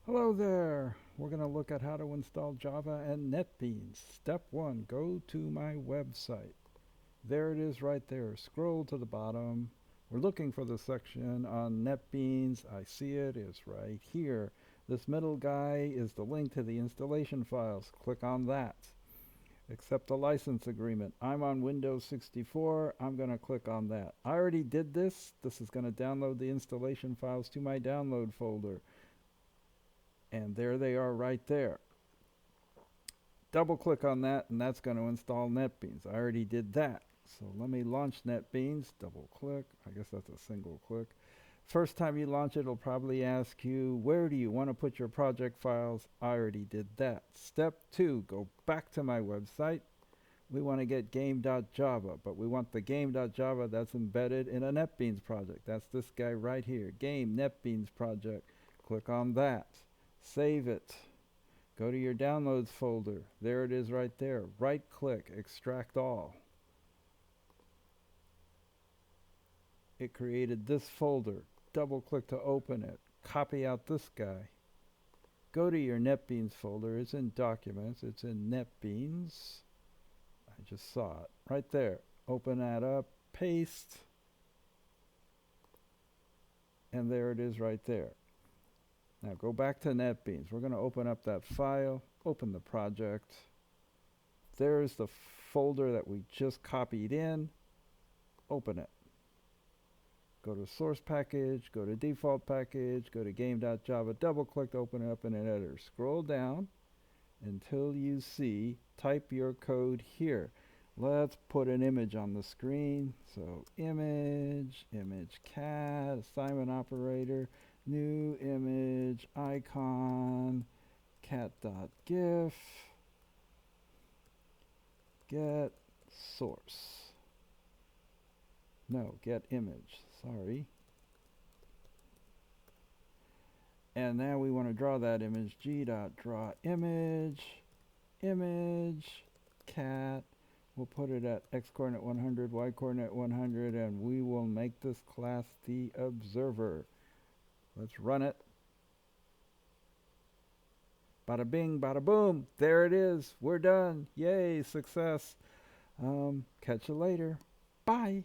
Hello there. We're going to look at how to install Java and NetBeans. Step 1, go to my website. There it is right there. Scroll to the bottom. We're looking for the section on NetBeans. I see it. It's right here. This middle guy is the link to the installation files. Click on that. Accept the license agreement. I'm on Windows 64. I'm going to click on that. I already did this. This is going to download the installation files to my download folder. And there they are right there. Double click on that and that's going to install NetBeans. I already did that. So let me launch NetBeans. Double click. I guess that's a single click. First time you launch it, it'll probably ask you, where do you want to put your project files? I already did that. Step 2, go back to my website. We want to get game.java, but we want the game.java that's embedded in a NetBeans project. That's this guy right here, game NetBeans project. Click on that. Save it. Go to your downloads folder. There it is right there. Right click, extract all. It created this folder. Double click to open it. Copy out this guy. Go to your NetBeans folder. It's in documents. It's in NetBeans. I just saw it right there. Open that up. Paste. And there it is right there. Now go back to NetBeans. We're going to open up that file, open the project. There's the folder that we just copied in. Open it. Go to source package, go to default package, go to game.java, double click to open it up in an editor. Scroll down until you see type your code here. Let's put an image on the screen. So image cat, assignment operator, new image, icon, cat.gif, get source. No, get image, sorry. And now we want to draw that image, g.draw image, cat. We'll put it at x coordinate 100, y coordinate 100, and we will make this class the observer. Let's run it. Bada bing, bada boom. There it is. We're done. Yay, success. Catch you later. Bye.